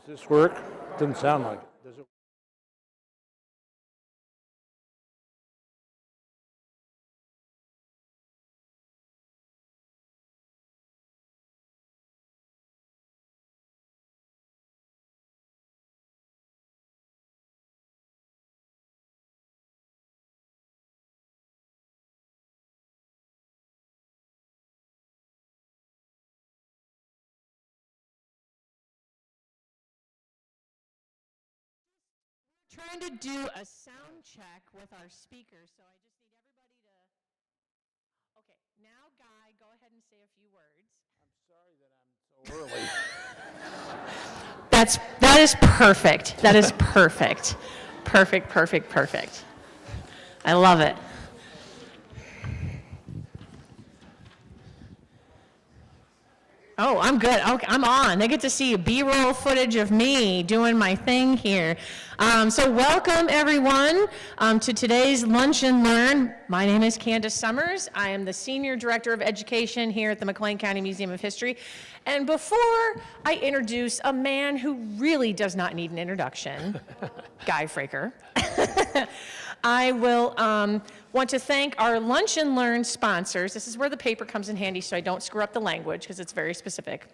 Does this work? Doesn't sound like it. Does it? Trying to do a sound check with our speakers, so I just need everybody to. Okay, now Guy, go ahead and say a few words. I'm sorry that I'm so early. That is perfect. That is perfect. Perfect, perfect, perfect. I love it. Oh, I'm good. Okay, I'm on. They get to see B-roll footage of me doing my thing here. So welcome, everyone, to today's Lunch and Learn. My name is Candace Summers. I am the Senior Director of Education here at the McLean County Museum of History. And before I introduce a man who really does not need an introduction, Guy Fraker, I will want to thank our Lunch and Learn sponsors. This is where the paper comes in handy so I don't screw up the language because it's very specific.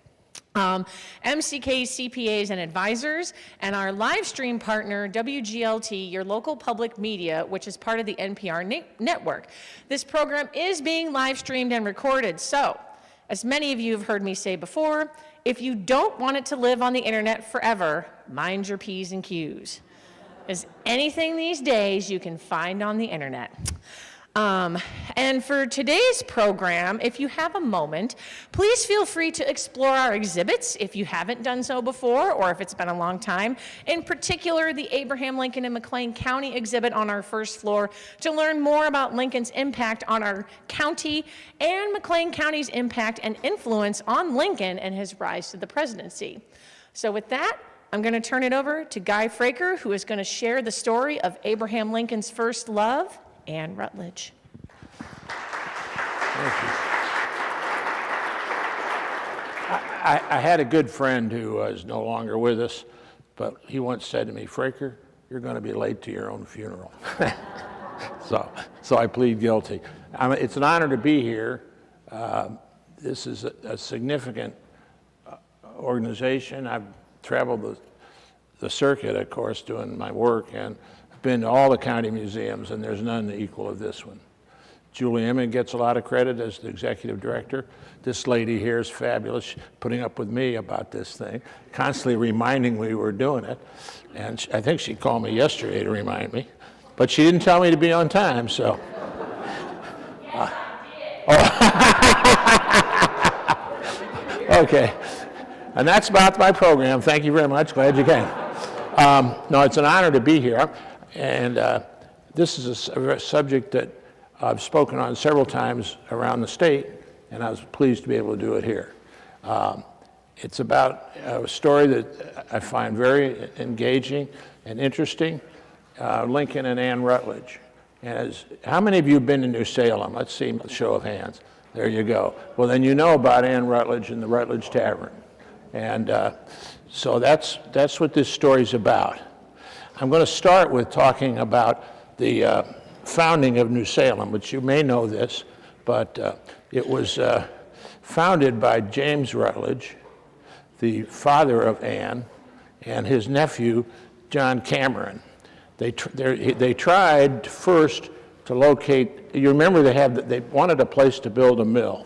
MCK CPAs and Advisors, and our live stream partner, WGLT, your local public media, which is part of the NPR network. This program is being live streamed and recorded, so as many of you have heard me say before, if you don't want it to live on the internet forever, mind your P's and Q's. As anything these days you can find on the internet. And for today's program, if you have a moment, please feel free to explore our exhibits if you haven't done so before or if it's been a long time. In particular, the Abraham Lincoln and McLean County exhibit on our first floor to learn more about Lincoln's impact on our county and McLean County's impact and influence on Lincoln and his rise to the presidency. So with that, I'm going to turn it over to Guy Fraker, who is going to share the story of Abraham Lincoln's first love, Ann Rutledge. Thank you. I had a good friend who is no longer with us, but he once said to me, "Fraker, you're going to be late to your own funeral." So I plead guilty. It's an honor to be here. This is a significant organization. I've traveled the circuit, of course, doing my work, and I've been to all the county museums, and there's none the equal of this one. Julie Emmett gets a lot of credit as the executive director. This lady here is fabulous, putting up with me about this thing, constantly reminding me we were doing it. And I think she called me yesterday to remind me, but she didn't tell me to be on time, so. Okay. And that's about my program. Thank you very much. Glad you came. No, it's an honor to be here. And this is a subject that I've spoken on several times around the state, and I was pleased to be able to do it here. It's about a story that I find very engaging and interesting, Lincoln and Ann Rutledge. And how many of you have been to New Salem? Let's see, a show of hands. There you go. Well, then you know about Ann Rutledge and the Rutledge Tavern. And so that's what this story's about. I'm going to start with talking about the founding of New Salem, which you may know this, but it was founded by James Rutledge, the father of Ann, and his nephew, John Cameron. They tried first to locate, you remember they wanted a place to build a mill.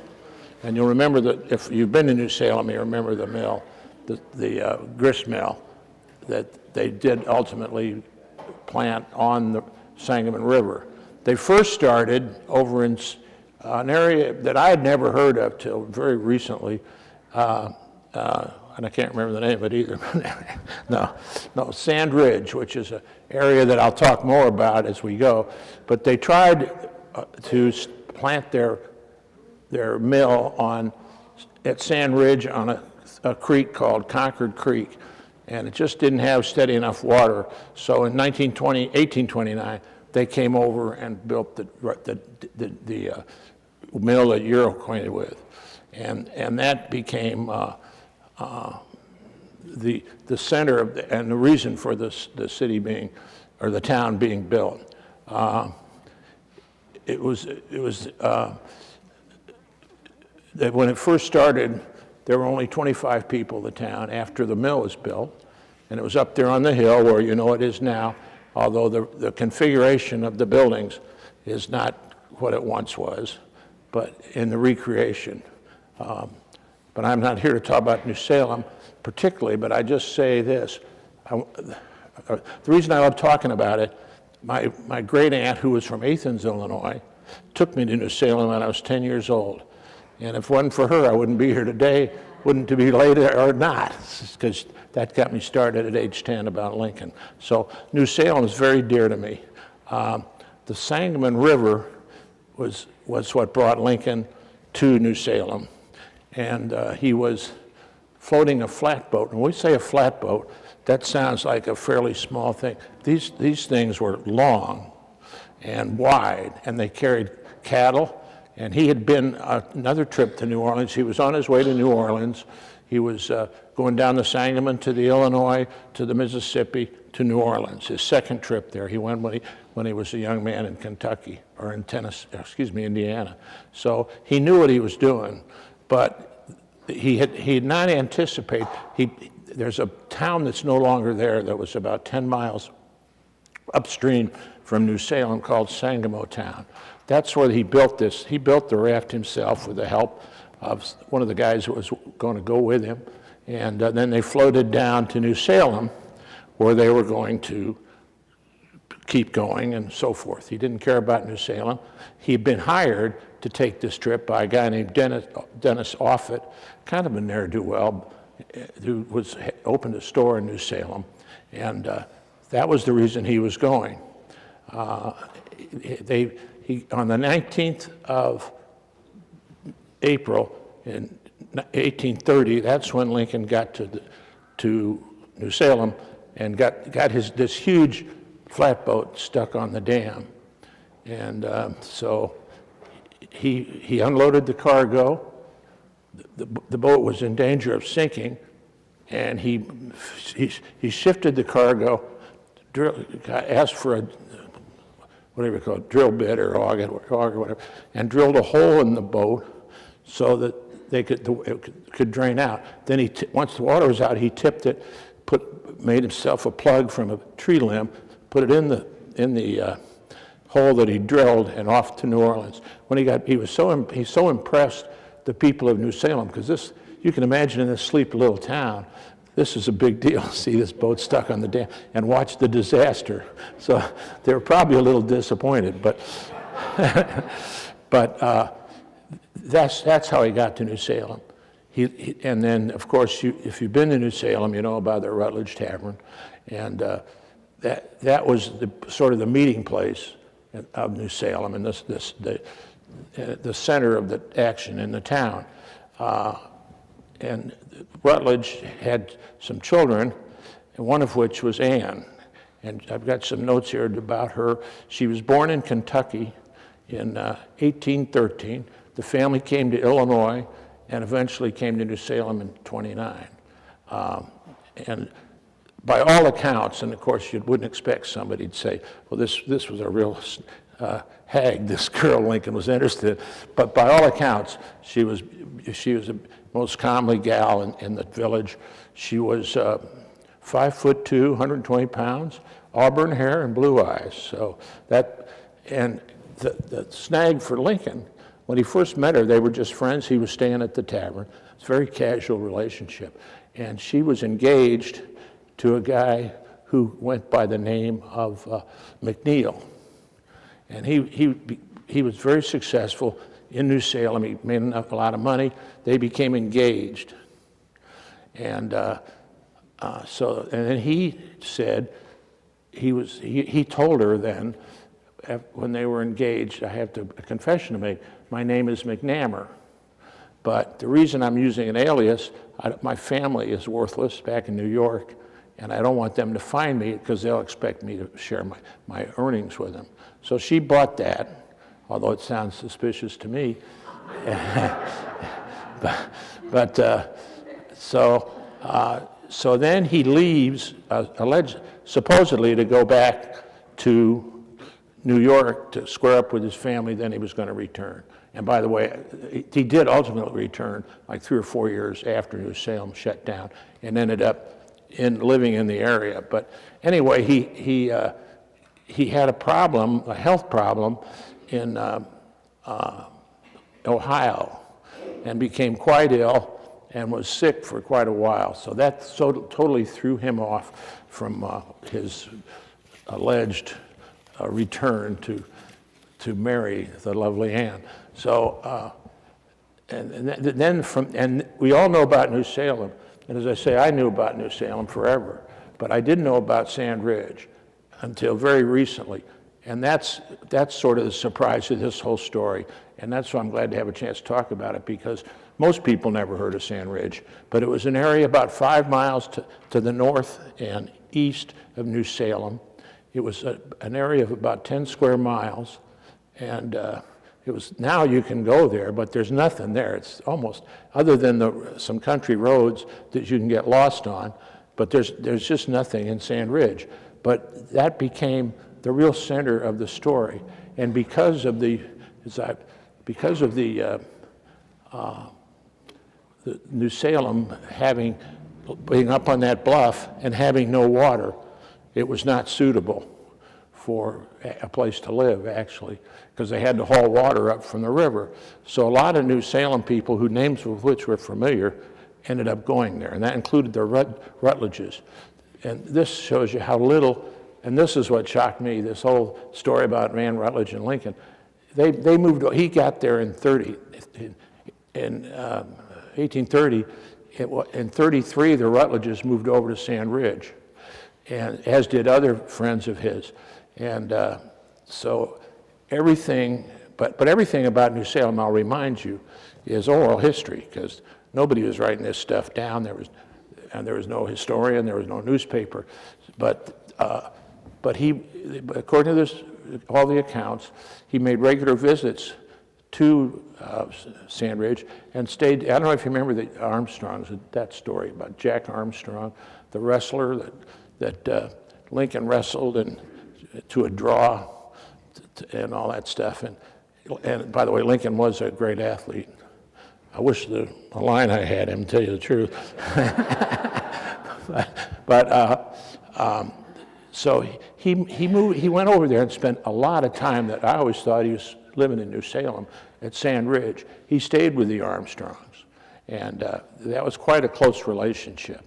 And you'll remember that if you've been to New Salem, you remember the mill, the grist mill that they did ultimately plant on the Sangamon River. They first started over in an area that I had never heard of till very recently, and I can't remember the name of it either. No, Sand Ridge, which is an area that I'll talk more about as we go. But they tried to plant their mill at Sand Ridge on a creek called Concord Creek, and it just didn't have steady enough water. So in 1829, they came over and built the mill that you're acquainted with, and that became the center of and the reason for the city being, or the town being built. It was that when it first started, there were only 25 people in the town after the mill was built, and it was up there on the hill where you know it is now, although the configuration of the buildings is not what it once was, but in the recreation. But I'm not here to talk about New Salem particularly, but I just say this. The reason I love talking about it, my great aunt, who was from Athens, Illinois, took me to New Salem when I was 10 years old. And if it wasn't for her, I wouldn't be here today, wouldn't to be late or not, because that got me started at age 10 about Lincoln. So New Salem is very dear to me. The Sangamon River was what brought Lincoln to New Salem. And he was floating a flatboat. And when we say a flatboat, that sounds like a fairly small thing. These things were long and wide, and they carried cattle. And he had been another trip to New Orleans. He was on his way to New Orleans. He was going down the Sangamon to the Illinois, to the Mississippi, to New Orleans. His second trip there. He went when he was a young man in Kentucky, or in Indiana. So he knew what he was doing, but he had not anticipated. There's a town that's no longer there that was about 10 miles upstream from New Salem called Sangamo Town. That's where he built this. He built the raft himself with the help of one of the guys who was going to go with him. And then they floated down to New Salem, where they were going to keep going and so forth. He didn't care about New Salem. He'd been hired to take this trip by a guy named Dennis Offutt, kind of a ne'er-do-well, who opened a store in New Salem. And that was the reason he was going. On the 19th of April in 1830, that's when Lincoln got to New Salem and got this huge flatboat stuck on the dam. And so he unloaded the cargo. The boat was in danger of sinking, and he shifted the cargo, asked for a whatever you call it, drill bit or auger or whatever, and drilled a hole in the boat so that it could drain out. Then once the water was out, he tipped it, made himself a plug from a tree limb, put it in the hole that he drilled, and off to New Orleans. When he's so impressed the people of New Salem, because you can imagine in this sleepy little town, this is a big deal, see this boat stuck on the dam, and watch the disaster. So they were probably a little disappointed, but that's how he got to New Salem. And then, of course, if you've been to New Salem, you know about the Rutledge Tavern, and that was sort of the meeting place of New Salem, and the center of the action in the town. And Rutledge had some children, and one of which was Ann. And I've got some notes here about her. She was born in Kentucky in 1813. The family came to Illinois and eventually came to New Salem in 29. And by all accounts, and of course you wouldn't expect somebody to say, well, this was a real hag, this girl Lincoln was interested in. But by all accounts, she was the most comely gal in the village. She was 5'2", 120 pounds, auburn hair and blue eyes. So and the snag for Lincoln, when he first met her, they were just friends. He was staying at the tavern. It's a very casual relationship. And she was engaged to a guy who went by the name of McNeil. And he was very successful in New Salem. He made a lot of money. They became engaged. And and then he said, he told her then, when they were engaged, I have a confession to make, my name is McNamar. But the reason I'm using an alias, my family is worthless back in New York, and I don't want them to find me because they'll expect me to share my earnings with them. So she bought that, although it sounds suspicious to me. So then he leaves, supposedly to go back to New York to square up with his family, then he was going to return. And by the way, he did ultimately return like 3 or 4 years after New Salem shut down and ended up living in the area. But anyway, he had a problem, a health problem in Ohio, and became quite ill and was sick for quite a while. So that totally threw him off from his alleged return to marry the lovely Ann. So, and we all know about New Salem. And as I say, I knew about New Salem forever, but I didn't know about Sand Ridge until very recently. And that's sort of the surprise of this whole story. And that's why I'm glad to have a chance to talk about it, because most people never heard of Sand Ridge. But it was an area about 5 miles to the north and east of New Salem. It was an area of about 10 square miles. And it was, now you can go there, but there's nothing there. It's almost, other than some country roads that you can get lost on, but there's just nothing in Sand Ridge. But that became the real center of the story. And because of the New Salem being up on that bluff and having no water, it was not suitable for a place to live, actually, because they had to haul water up from the river. So a lot of New Salem people, whose names of which were familiar, ended up going there, and that included the Rutledges. And this shows you how little, and this is what shocked me, this whole story about Ann Rutledge and Lincoln. They moved, he got there in 1830. In 33, the Rutledges moved over to Sand Ridge, and as did other friends of his. And so everything, but everything about New Salem, I'll remind you, is oral history, because nobody was writing this stuff down. There was no historian, there was no newspaper. But he, according to all the accounts, he made regular visits to Sand Ridge and stayed. I don't know if you remember the Armstrongs, that story about Jack Armstrong, the wrestler that Lincoln wrestled to a draw and all that stuff. And by the way, Lincoln was a great athlete. I wish the line I had him, to tell you the truth. So he went over there and spent a lot of time that I always thought he was living in New Salem at Sand Ridge. He stayed with the Armstrongs, and that was quite a close relationship.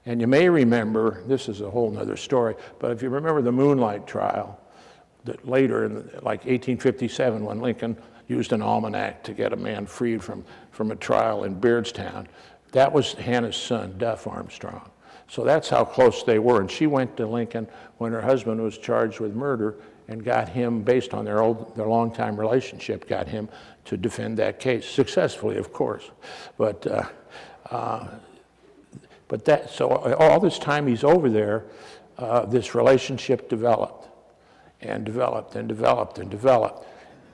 And you may remember, this is a whole other story, but if you remember the Moonlight trial, that later in like 1857, when Lincoln used an almanac to get a man freed from a trial in Beardstown, that was Hannah's son, Duff Armstrong. So that's how close they were. And she went to Lincoln when her husband was charged with murder and got him, based on their long-time relationship, got him to defend that case, successfully, of course. So all this time he's over there, this relationship developed and developed and developed and developed.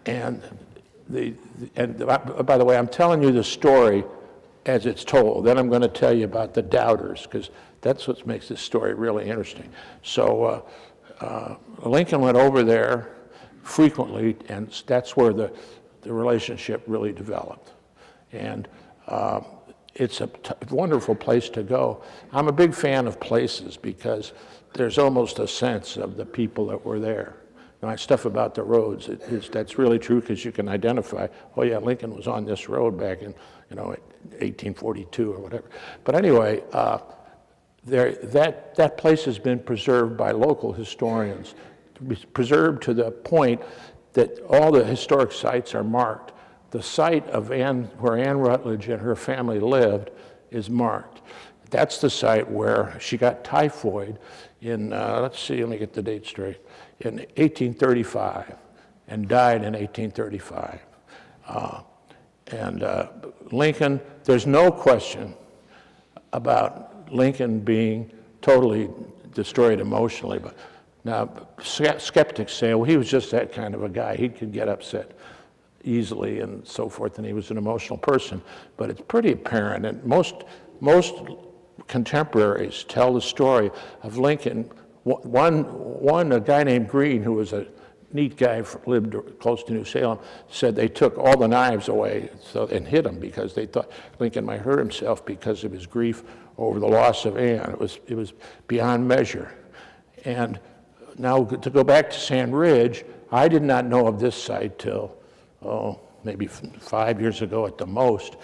And by the way, I'm telling you the story as it's told. Then I'm going to tell you about the doubters, because that's what makes this story really interesting. So Lincoln went over there frequently, and that's where the relationship really developed. And it's a wonderful place to go. I'm a big fan of places because there's almost a sense of the people that were there. And stuff about the roads, that's really true, because you can identify, oh yeah, Lincoln was on this road back in 1842 or whatever. But anyway, that place has been preserved by local historians, preserved to the point that all the historic sites are marked. The site of where Ann Rutledge and her family lived is marked. That's the site where she got typhoid in, let me get the date straight, in 1835 and died in 1835. Lincoln, there's no question about Lincoln being totally destroyed emotionally. But now, skeptics say, well, he was just that kind of a guy. He could get upset easily and so forth, and he was an emotional person. But it's pretty apparent, and most contemporaries tell the story of Lincoln. A guy named Green, who was a neat guy, lived close to New Salem, said they took all the knives away and hid him because they thought Lincoln might hurt himself because of his grief over the loss of Ann. It was beyond measure. And now to go back to Sand Ridge, I did not know of this site till, maybe 5 years ago at the most.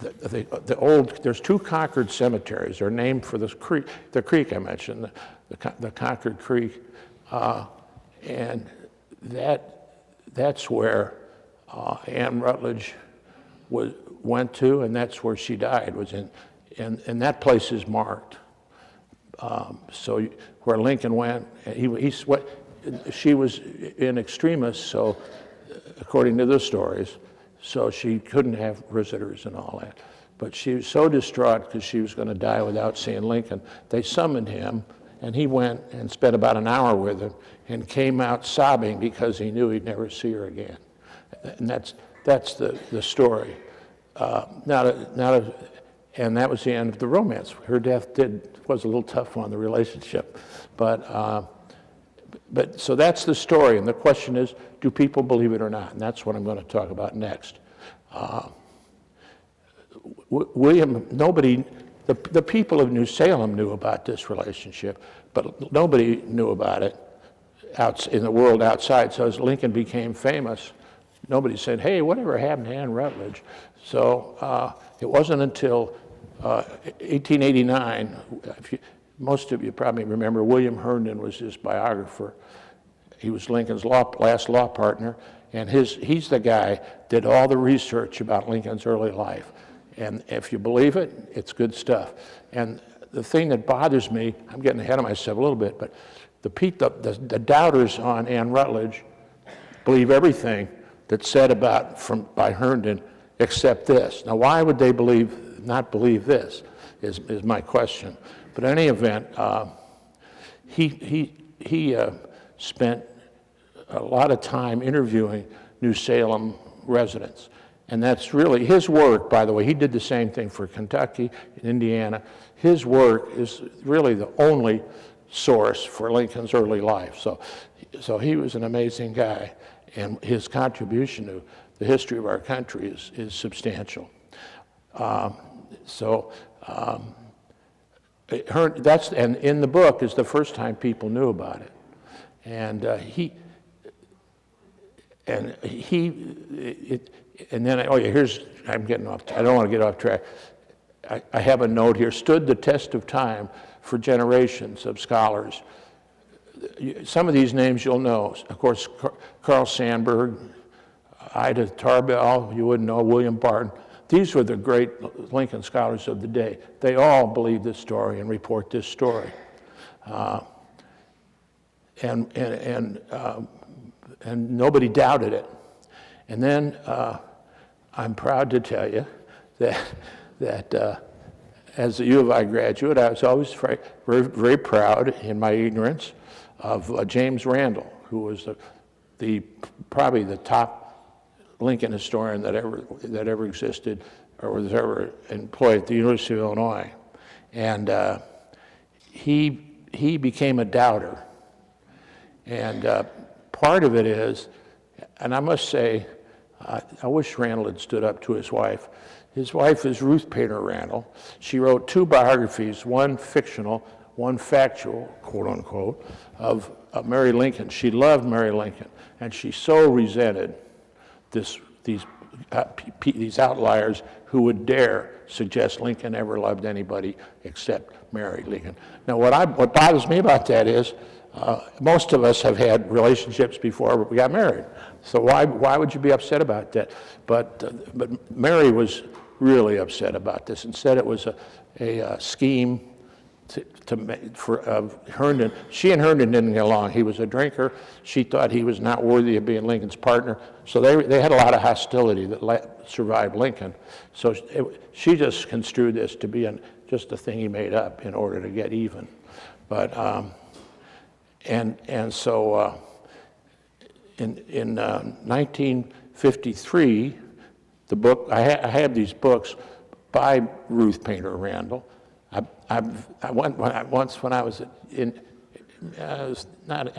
There's two Concord cemeteries. They're named for this creek, the creek I mentioned, the Concord Creek, and that's where Ann Rutledge went to, and that's where she died. And that place is marked. So where Lincoln went, she was in extremis, so according to the stories, so she couldn't have visitors and all that. But she was so distraught because she was going to die without seeing Lincoln. They summoned him, and he went and spent about an hour with her and came out sobbing because he knew he'd never see her again. And that's the story. And that was the end of the romance. Her death was a little tough on the relationship. But so that's the story, and the question is, do people believe it or not? And that's what I'm going to talk about next. The people of New Salem knew about this relationship, but nobody knew about it in the world outside. So as Lincoln became famous, nobody said, hey, whatever happened to Ann Rutledge? So it wasn't until 1889, most of you probably remember William Herndon was his biographer. He was Lincoln's last law partner, and he's the guy did all the research about Lincoln's early life. And if you believe it, it's good stuff. And the thing that bothers me, I'm getting ahead of myself a little bit, but the doubters on Ann Rutledge believe everything that's said by Herndon except this. Now, why would they not believe this is my question. But in any event, he spent a lot of time interviewing New Salem residents. And that's really his work, by the way. He did the same thing for Kentucky and Indiana. His work is really the only source for Lincoln's early life. So he was an amazing guy, and his contribution to the history of our country is substantial. And in the book is the first time people knew about it. And I'm getting off. I don't want to get off track. I have a note here. Stood the test of time for generations of scholars. Some of these names you'll know. Of course, Carl Sandburg, Ida Tarbell, you wouldn't know, William Barton. These were the great Lincoln scholars of the day. They all believe this story and report this story. And nobody doubted it. And then I'm proud to tell you that as a U of I graduate, I was always very, very proud in my ignorance of James Randall, who was probably the top Lincoln historian that ever existed or was ever employed at the University of Illinois. And he became a doubter. And part of it is, and I must say, I wish Randall had stood up to his wife. His wife is Ruth Painter Randall. She wrote two biographies, one fictional, one factual, quote unquote, of Mary Lincoln. She loved Mary Lincoln, and she so resented these outliers who would dare suggest Lincoln ever loved anybody except Mary Lincoln. Now, what bothers me about that is most of us have had relationships before we got married. So why would you be upset about that? But Mary was really upset about this and said it was a scheme for Herndon. She and Herndon didn't get along. He was a drinker. She thought he was not worthy of being Lincoln's partner. So they had a lot of hostility that survived Lincoln. So she just construed this to be just a thing he made up in order to get even. But so in 1953, the book I have these books by Ruth Painter Randall. I went once when I was I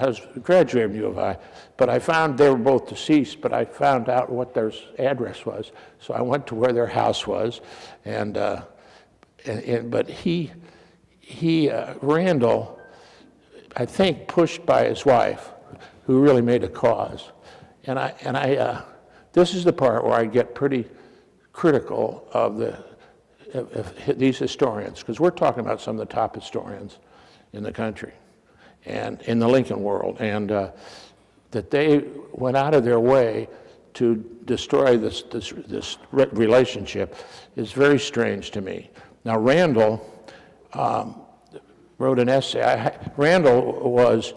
was graduating from U of I, but I found they were both deceased, but I found out what their address was. So I went to where their house was, but Randall, I think, pushed by his wife, who really made a cause. And this is the part where I get pretty critical of these historians, because we're talking about some of the top historians in the country and in the Lincoln world, and that they went out of their way to destroy this relationship is very strange to me. Now, Randall wrote an essay. Randall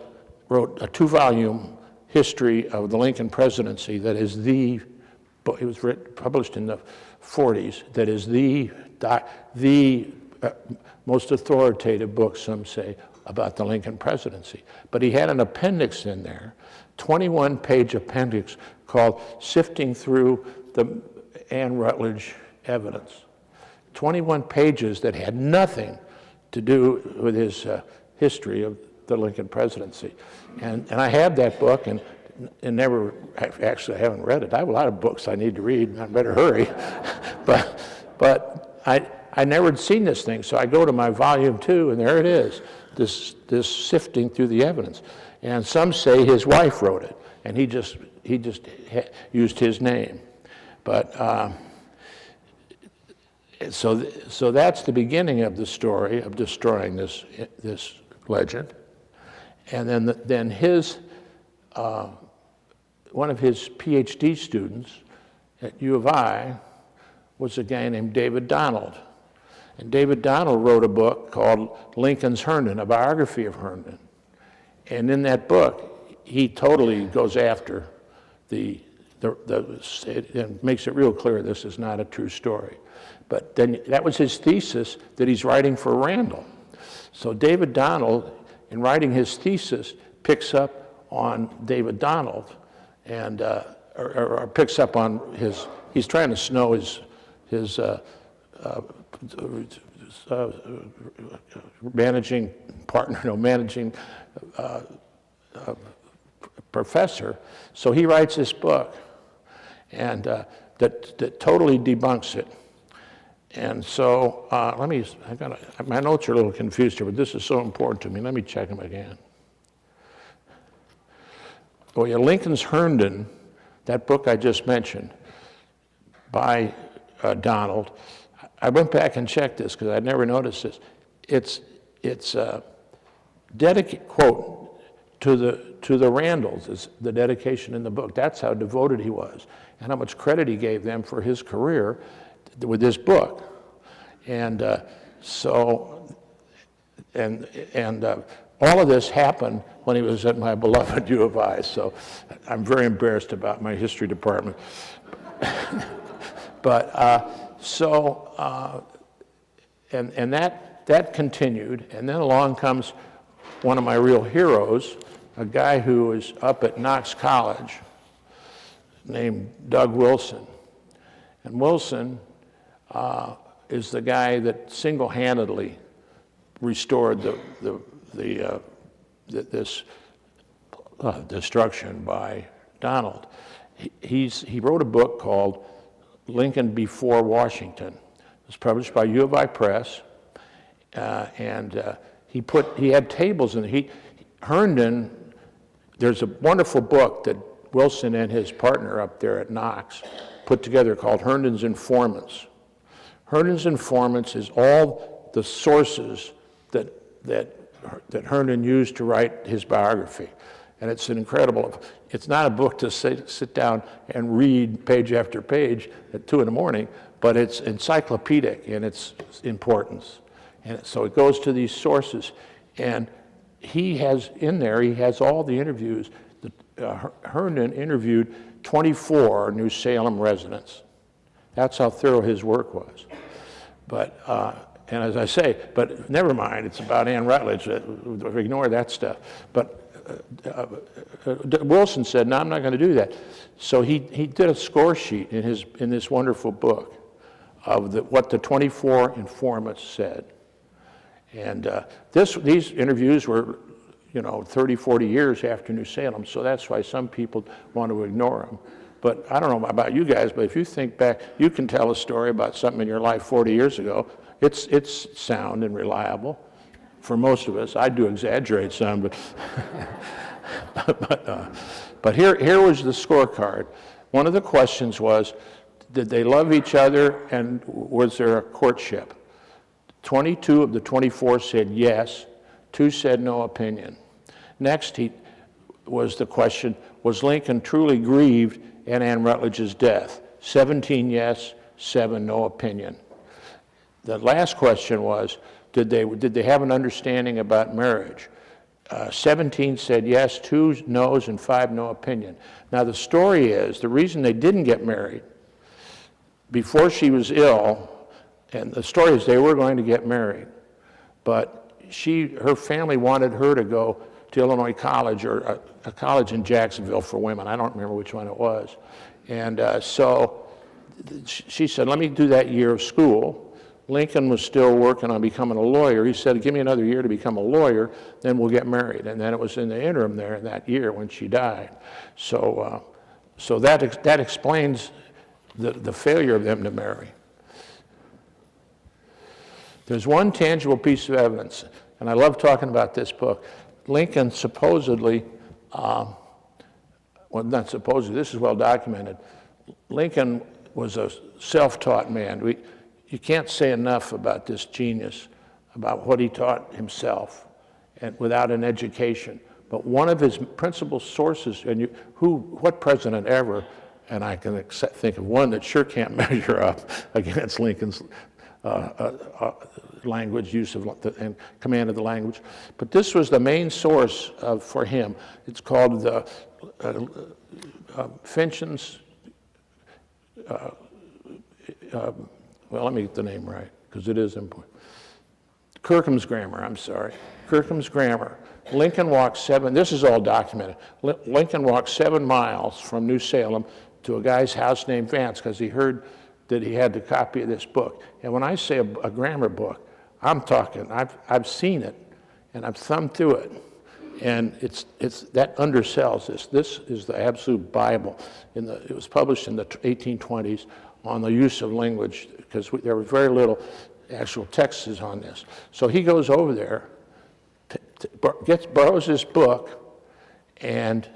wrote a 2-volume history of the Lincoln presidency that is it was published in the 40s, that is the most authoritative book, some say, about the Lincoln presidency. But he had an appendix in there, 21-page appendix called Sifting Through the Ann Rutledge Evidence. 21 pages that had nothing to do with his history of the Lincoln presidency. And I have that book and never, actually I haven't read it. I have a lot of books I need to read, and I better hurry. but I never had seen this thing, so I go to my volume 2, and there it is, this sifting through the evidence. And some say his wife wrote it, and he just used his name. But so that's the beginning of the story of destroying this legend. And then his one of his PhD students at U of I was a guy named David Donald. And David Donald wrote a book called Lincoln's Herndon, a biography of Herndon. And in that book, he totally goes after and makes it real clear this is not a true story. But then that was his thesis that he's writing for Randall. So David Donald, in writing his thesis, picks up on David Donald and or picks up on he's trying to snow his managing partner, managing professor. So he writes this book, and that totally debunks it. And so my notes are a little confused here, but this is so important to me. Let me check them again. Oh yeah, Lincoln's Herndon, that book I just mentioned by Donald. I went back and checked this because I'd never noticed this. It's dedicated, quote, to the Randalls is the dedication in the book. That's how devoted he was and how much credit he gave them for his career with this book. And all of this happened when he was at my beloved U of I, so I'm very embarrassed about my history department. But that continued, and then along comes one of my real heroes, a guy who was up at Knox College named Doug Wilson. And Wilson is the guy that single-handedly restored this destruction by Donald. He wrote a book called Lincoln Before Washington. It was published by U of I Press, and he had tables in it. Herndon, there's a wonderful book that Wilson and his partner up there at Knox put together called Herndon's Informants. Herndon's Informants is all the sources that Herndon used to write his biography. And it's it's not a book to sit down and read page after page at 2 in the morning, but it's encyclopedic in its importance. And so it goes to these sources. And he has all the interviews. Herndon interviewed 24 New Salem residents. That's how thorough his work was. But, and as I say, but never mind, it's about Ann Rutledge. Ignore that stuff. But Wilson said, no, I'm not going to do that. So he did a score sheet in this wonderful book of what the 24 informants said. And these interviews were, 30, 40 years after New Salem, so that's why some people want to ignore them. But I don't know about you guys, but if you think back, you can tell a story about something in your life 40 years ago. It's sound and reliable for most of us. I do exaggerate some, but but here was the scorecard. One of the questions was, did they love each other, and was there a courtship? 22 of the 24 said yes, 2 said no opinion. Next was the question, was Lincoln truly grieved at Ann Rutledge's death? 17 yes, 7 no opinion. The last question was, did they have an understanding about marriage? 17 said yes, 2 no's, and 5 no opinion. Now the story is, the reason they didn't get married, before she was ill, and the story is they were going to get married, but her family wanted her to go to Illinois College, or a college in Jacksonville for women. I don't remember which one it was. And so she said, let me do that year of school. Lincoln was still working on becoming a lawyer. He said, give me another year to become a lawyer, then we'll get married. And then it was in the interim there in that year when she died. So that explains the failure of them to marry. There's one tangible piece of evidence, and I love talking about this book. Lincoln supposedly, well, not supposedly, this is well documented. Lincoln was a self-taught man. You can't say enough about this genius, about what he taught himself, and without an education. But one of his principal sources, and what president ever, and I can think of one that sure can't measure up against Lincoln's language, use of and command of the language. But this was the main source for him. It's called the Finch's, well, let me get the name right, because it is important. Kirkham's Grammar, I'm sorry. Kirkham's Grammar. Lincoln walked this is all documented. Lincoln walked 7 miles from New Salem to a guy's house named Vance, because he heard that he had the copy of this book. And when I say a grammar book, I'm talking, I've seen it, and I've thumbed through it. And that undersells this. This is the absolute Bible. It was published in the 1820s on the use of language, because there was very little actual texts on this. So he goes over there, borrows this book, and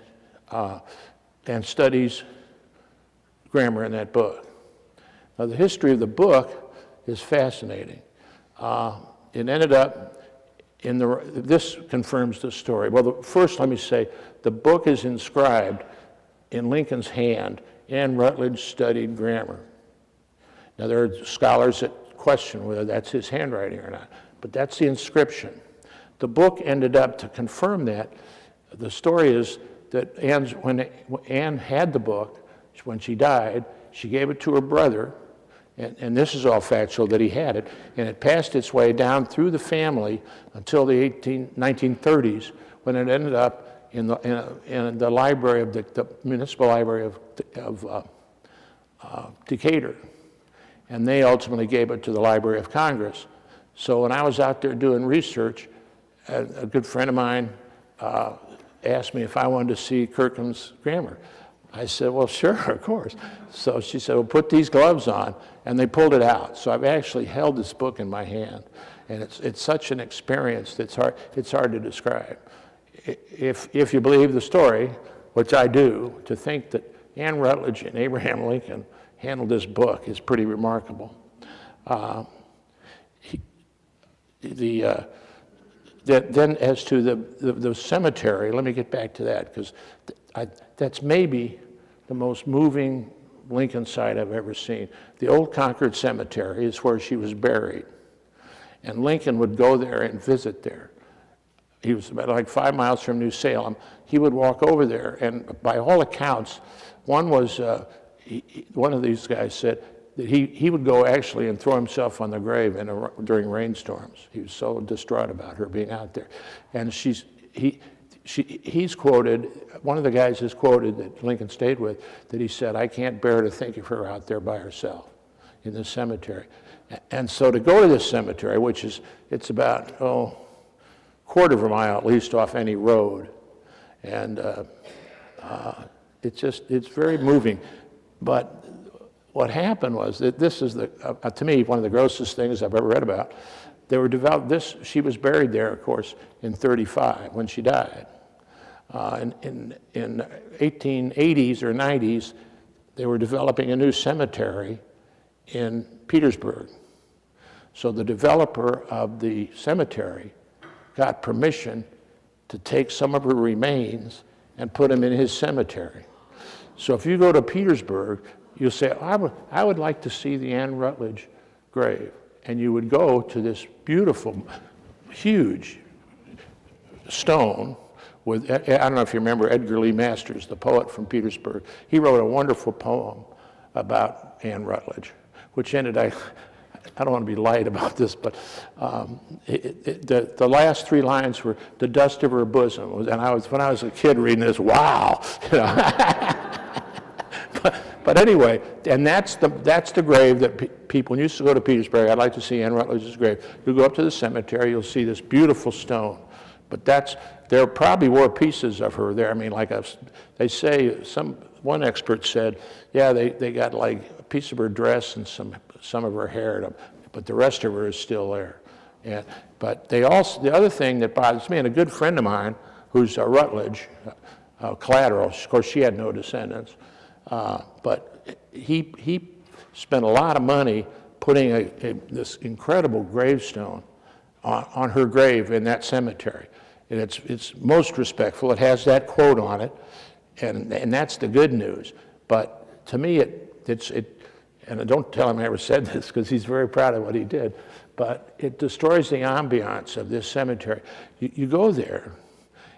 studies grammar in that book. Now, the history of the book is fascinating. It ended up this confirms the story. Well, first let me say, the book is inscribed in Lincoln's hand, Ann Rutledge studied grammar. Now, there are scholars that question whether that's his handwriting or not, but that's the inscription. The book ended up to confirm that. The story is that when Ann had the book, when she died, she gave it to her brother, and this is all factual that he had it, and it passed its way down through the family until the 1930s, when it ended up in the library of the municipal library of Decatur, and they ultimately gave it to the Library of Congress. So when I was out there doing research, a good friend of mine asked me if I wanted to see Kirkham's Grammar. I said, well, sure, of course. So she said, well, put these gloves on, and they pulled it out. So I've actually held this book in my hand, and it's such an experience that's hard to describe. If you believe the story, which I do, to think that Ann Rutledge and Abraham Lincoln handled this book is pretty remarkable. Then as to the cemetery, let me get back to that, because that's maybe the most moving Lincoln site I've ever seen. The old Concord Cemetery is where she was buried, and Lincoln would go there and visit there. He was about like 5 miles from New Salem. He would walk over there, and by all accounts, one of these guys said that he would go actually and throw himself on the grave during rainstorms. He was so distraught about her being out there. And he's quoted, one of the guys is quoted that Lincoln stayed with, that he said, I can't bear to think of her out there by herself in the cemetery. And so to go to this cemetery, which is, it's about, quarter of a mile at least off any road, and it's very moving. But what happened was that this is to me, one of the grossest things I've ever read about. They were she was buried there, of course, in 1935 when she died. In 1880s or 90s, they were developing a new cemetery in Petersburg. So the developer of the cemetery got permission to take some of her remains and put them in his cemetery. So if you go to Petersburg, you'll say, I would like to see the Ann Rutledge grave. And you would go to this beautiful, huge stone with, I don't know if you remember Edgar Lee Masters, the poet from Petersburg. He wrote a wonderful poem about Ann Rutledge, which ended, I don't want to be light about this, but the last three lines were the dust of her bosom. And when I was a kid reading this, wow. You know? But anyway, and that's the grave that people, when you used to go to Petersburg, I'd like to see Ann Rutledge's grave. You go up to the cemetery, you'll see this beautiful stone. But there probably were pieces of her there. I mean, they say, one expert said, yeah, they got like a piece of her dress and some of her hair, but the rest of her is still there. But the other thing that bothers me, and a good friend of mine who's a Rutledge, collateral, of course she had no descendants, but he spent a lot of money putting this incredible gravestone on her grave in that cemetery. And it's most respectful. It has that quote on it, and that's the good news. But to me, and I don't tell him I ever said this because he's very proud of what he did, but it destroys the ambiance of this cemetery. You go there,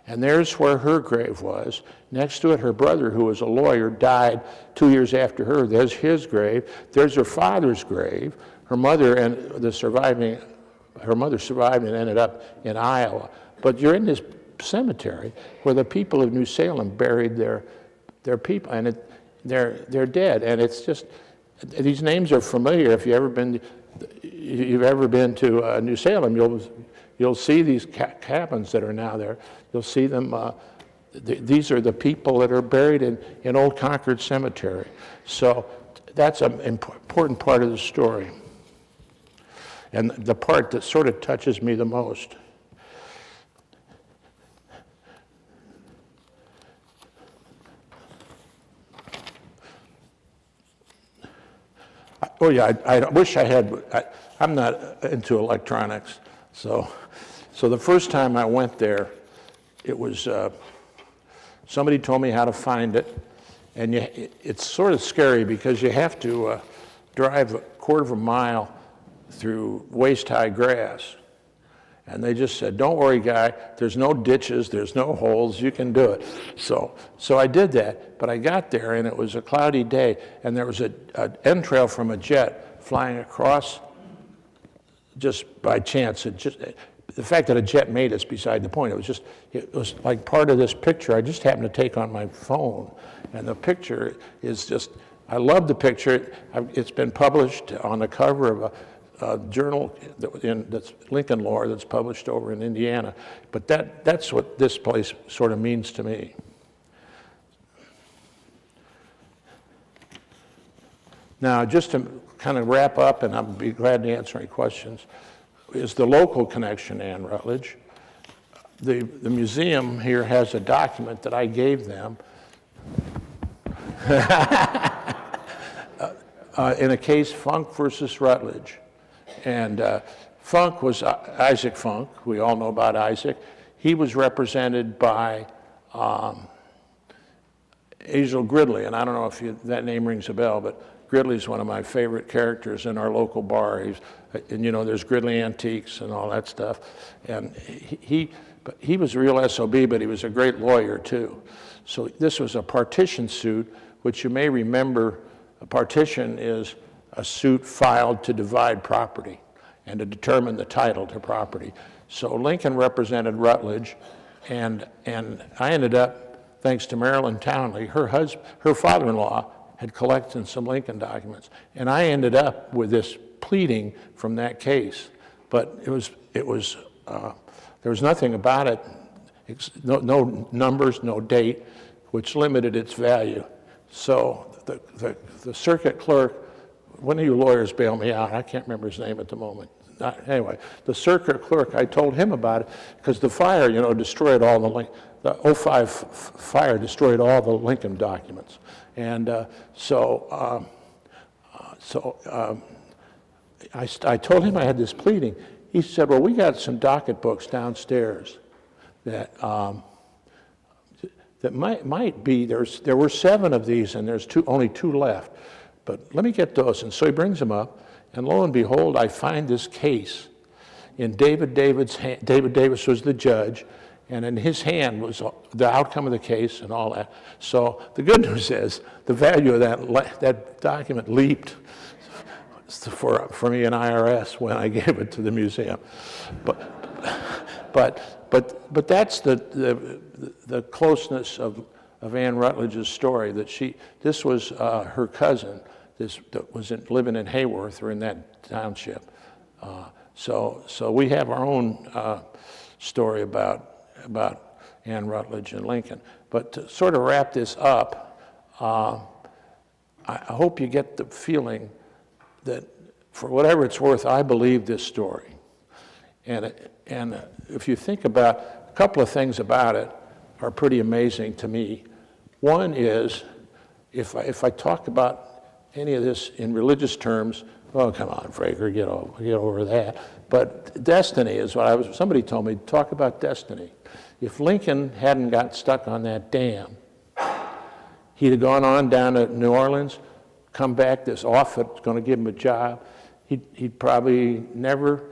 and there's where her grave was. Next to it, her brother, who was a lawyer, died 2 years after her. There's his grave. There's her father's grave. Her mother survived and ended up in Iowa. But you're in this cemetery where the people of New Salem buried their people, and they're dead. And it's just, these names are familiar. If you've ever been to New Salem, you'll see these cabins that are now there. You'll see them. These are the people that are buried in Old Concord Cemetery. So that's an important part of the story, and the part that sort of touches me the most. Oh yeah, I wish I had. I'm not into electronics, so the first time I went there, it was somebody told me how to find it, and it's sort of scary because you have to drive a quarter of a mile through waist-high grass, and they just said, "Don't worry, Guy. There's no ditches, there's no holes. You can do it." So I did that, but I got there, and it was a cloudy day, and there was an entrail from a jet flying across just by chance. The fact that a jet made us beside the point. It was like part of this picture I just happened to take on my phone, and the picture is just. I love the picture. It's been published on the cover of a journal that's Lincoln Lore that's published over in Indiana. But that's what this place sort of means to me. Now, just to kind of wrap up, and I'll be glad to answer any questions, is the local connection, Ann Rutledge. The museum here has a document that I gave them in a case, Funk versus Rutledge. And Funk was Isaac Funk. We all know about Isaac. He was represented by Azel Gridley, and I don't know if that name rings a bell, but Gridley's one of my favorite characters in our local bar. And you know, there's Gridley Antiques and all that stuff. And he was a real SOB, but he was a great lawyer too. So this was a partition suit, which you may remember, a partition is a suit filed to divide property and to determine the title to property. So Lincoln represented Rutledge, and I ended up, thanks to Marilyn Townley, her father-in-law had collected some Lincoln documents, and I ended up with this pleading from that case, but there was nothing about it, no numbers, no date, which limited its value. So the circuit clerk, one of you lawyers bail me out, I can't remember his name at the moment. Anyway, the circuit clerk, I told him about it because the fire, destroyed all the 05 fire destroyed all the Lincoln documents. And I told him I had this pleading. He said, well, we got some docket books downstairs that that might be, there were 7 of these and there's only 2 left. But let me get those. And so he brings them up, and lo and behold, I find this case in David Davis was the judge, and in his hand was the outcome of the case and all that. So the good news is the value of that document leaped for me in IRS when I gave it to the museum. But that's the closeness of Ann Rutledge's story, that this was her cousin that was living in Hayworth or in that township. So we have our own story about Ann Rutledge and Lincoln. But to sort of wrap this up, I hope you get the feeling that for whatever it's worth, I believe this story. And if you think about a couple of things about it are pretty amazing to me. One is, if I talk about any of this in religious terms, oh, come on, Fraker, get over that. But destiny is what somebody told me, talk about destiny. If Lincoln hadn't got stuck on that dam, he'd have gone on down to New Orleans, come back, this Offutt's going to give him a job. He'd probably never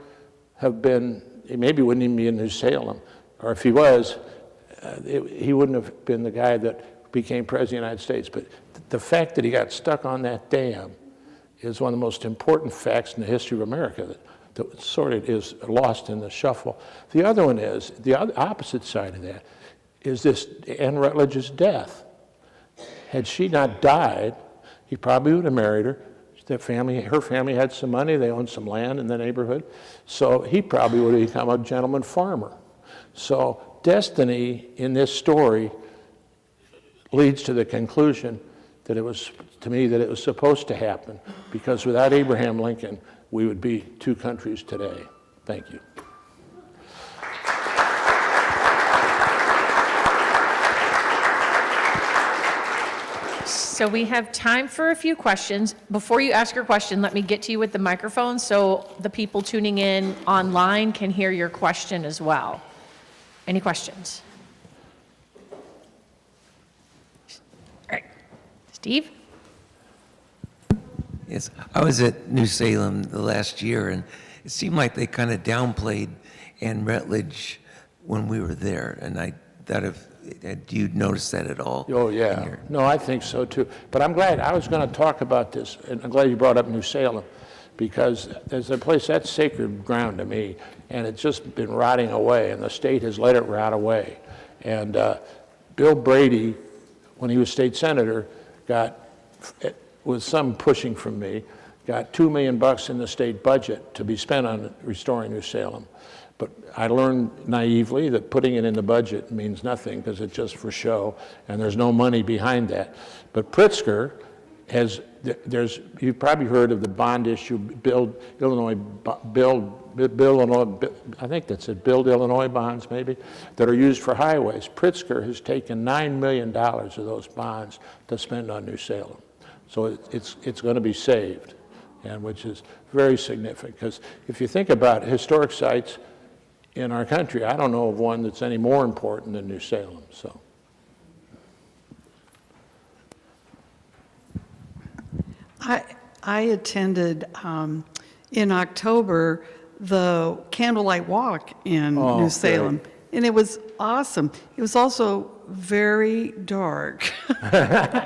have been, maybe wouldn't even be in New Salem. Or if he was, he wouldn't have been the guy that became president of the United States. But the fact that he got stuck on that dam is one of the most important facts in the history of America that sort of is lost in the shuffle. The other one is, the opposite side of that, is this Ann Rutledge's death. Had she not died, he probably would have married her. Her family had some money, they owned some land in the neighborhood, so he probably would have become a gentleman farmer. So destiny in this story leads to the conclusion that it was supposed to happen, because without Abraham Lincoln, we would be 2 countries today. Thank you. So we have time for a few questions. Before you ask your question, let me get to you with the microphone so the people tuning in online can hear your question as well. Any questions? All right, Steve? Yes, I was at New Salem the last year, and it seemed like they kind of downplayed Ann Rutledge when we were there, and I thought do you notice that at all? Oh, yeah. No, I think so, too. But I'm glad. I was going to talk about this, and I'm glad you brought up New Salem, because there's a place that's sacred ground to me, and it's just been rotting away, and the state has let it rot away. And Bill Brady, when he was state senator, with some pushing from me, got $2 million in the state budget to be spent on restoring New Salem. But I learned naively that putting it in the budget means nothing, because it's just for show, and there's no money behind that. But Pritzker you've probably heard of the bond issue, Build Illinois bonds maybe, that are used for highways. Pritzker has taken $9 million of those bonds to spend on New Salem. So it's going to be saved, and which is very significant, because if you think about historic sites in our country, I don't know of one that's any more important than New Salem. So, I attended in October the candlelight walk in New Salem, great. And it was awesome. It was also very dark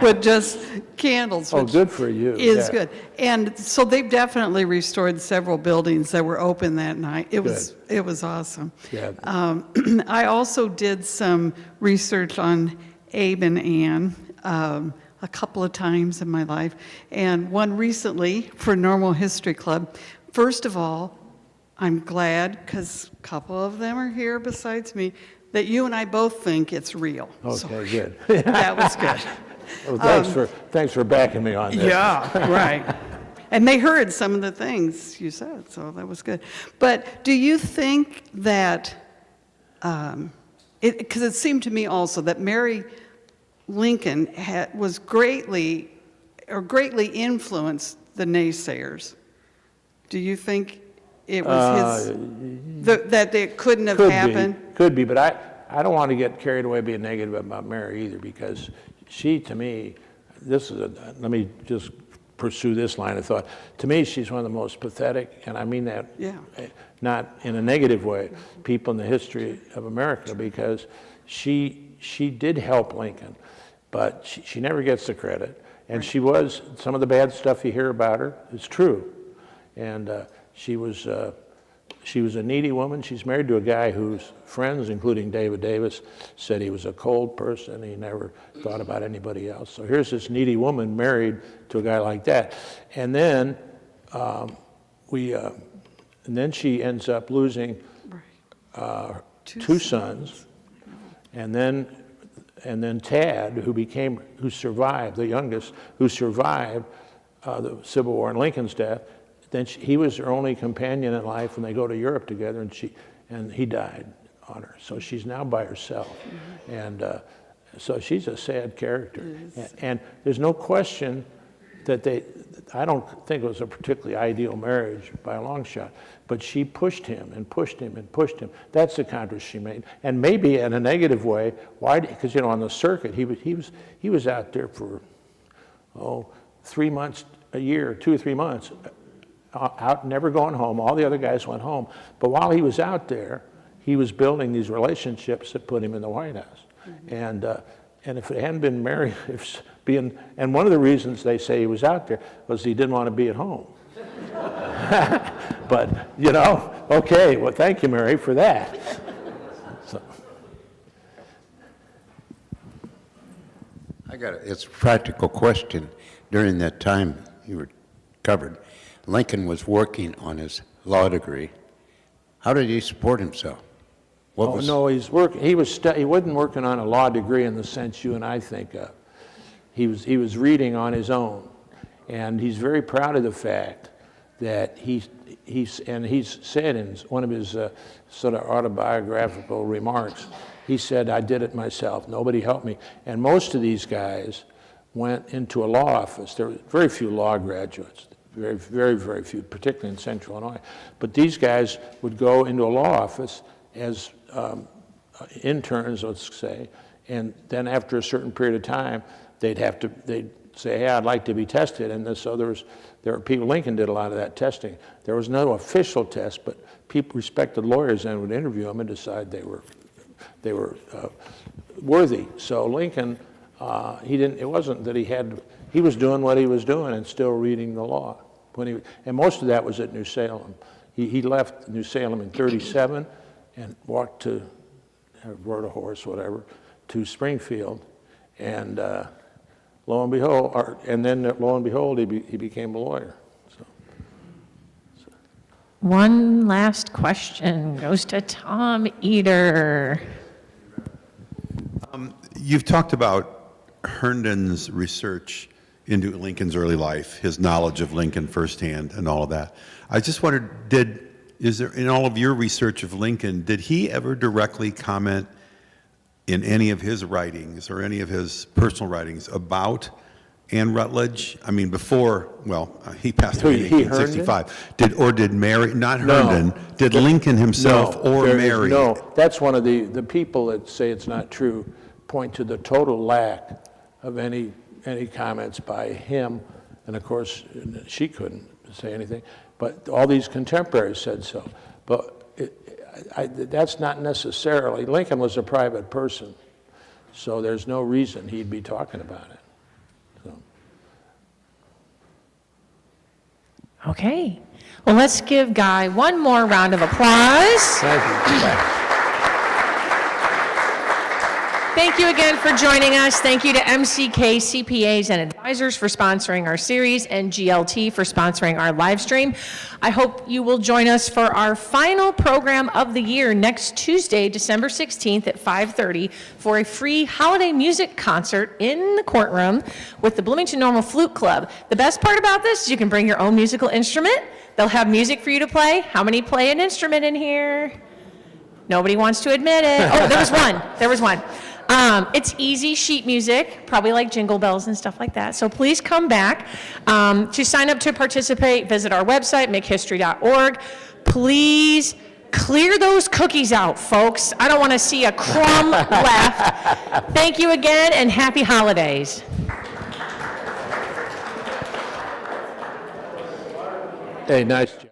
with just candles. Oh, good for you. Is yeah. good. And so they've definitely restored several buildings that were open that night. It was awesome. Yeah. I also did some research on Abe and Ann. a couple of times in my life, and one recently for Normal History Club. First of all, I'm glad, because a couple of them are here besides me, that you and I both think it's real. So Okay, good. that was good. Well, thanks for backing me on this. Yeah, right. And they heard some of the things you said, so that was good. But do you think that, because it seemed to me also that Mary Lincoln was greatly influenced the naysayers? Do you think it was that it couldn't have happened? Could be, but I don't want to get carried away being negative about Mary either, because she, to me, let me just pursue this line of thought. To me, she's one of the most pathetic, and I mean that not in a negative way, people in the history of America, because she did help Lincoln, but she never gets the credit. And she was, some of the bad stuff you hear about her is true. And she was a needy woman. She's married to a guy whose friends, including David Davis, said he was a cold person. He never thought about anybody else. So here's this needy woman married to a guy like that. And then and then she ends up losing two sons. And then Tad, who survived, the youngest, who survived the Civil War and Lincoln's death. Then he was her only companion in life, and they go to Europe together, and he died on her. So she's now by herself, and so she's a sad character. And there's no question that I don't think it was a particularly ideal marriage by a long shot, but she pushed him and pushed him and pushed him. That's the contrast she made, and maybe in a negative way. Why? Because on the circuit, he was out there for 3 months a year, 2 or 3 months. Out, never going home. All the other guys went home. But while he was out there, he was building these relationships that put him in the White House. And if it hadn't been Mary, and one of the reasons they say he was out there was he didn't want to be at home. But, okay, well, thank you, Mary, for that. So. It's a practical question. During that time you were covered, Lincoln was working on his law degree. How did he support himself? No, he wasn't working on a law degree in the sense you and I think of. He was reading on his own, and he's very proud of the fact that he's said in one of his sort of autobiographical remarks, he said, "I did it myself. Nobody helped me." And most of these guys went into a law office. There were very few law graduates. Very, very, very few, particularly in Central Illinois. But these guys would go into a law office as interns, let's say, and then after a certain period of time, they'd say, "Hey, I'd like to be tested." And so there were people. Lincoln did a lot of that testing. There was no official test, but respected lawyers then would interview them and decide they were worthy. So Lincoln, it wasn't that he was doing what he was doing and still reading the law. And most of that was at New Salem. He left New Salem in '37 and walked rode a horse, whatever, to Springfield. And lo and behold, he became a lawyer. So. One last question goes to Tom Eder. You've talked about Herndon's research into Lincoln's early life, his knowledge of Lincoln firsthand and all of that. I just wondered, is there, in all of your research of Lincoln, did he ever directly comment in any of his writings or any of his personal writings about Ann Rutledge? I mean, he passed away in 1865. Did Mary, not Herndon, did Lincoln himself or Mary? No, that's one of the people that say it's not true, point to the total lack of any comments by him, and of course she couldn't say anything, but all these contemporaries said so. But that's not necessarily, Lincoln was a private person, so there's no reason he'd be talking about it. So. Okay, well, let's give Guy one more round of applause. Thank you. Thank you again for joining us. Thank you to MCK CPAs and Advisors for sponsoring our series and GLT for sponsoring our live stream. I hope you will join us for our final program of the year next Tuesday, December 16th at 5:30 for a free holiday music concert in the courtroom with the Bloomington Normal Flute Club. The best part about this is you can bring your own musical instrument. They'll have music for you to play. How many play an instrument in here? Nobody wants to admit it. Oh, there was one. There was one. It's easy sheet music, probably like Jingle Bells and stuff like that. So please come back. To sign up to participate, visit our website, makehistory.org. Please clear those cookies out, folks. I don't want to see a crumb left. Thank you again, and happy holidays. Hey, nice job.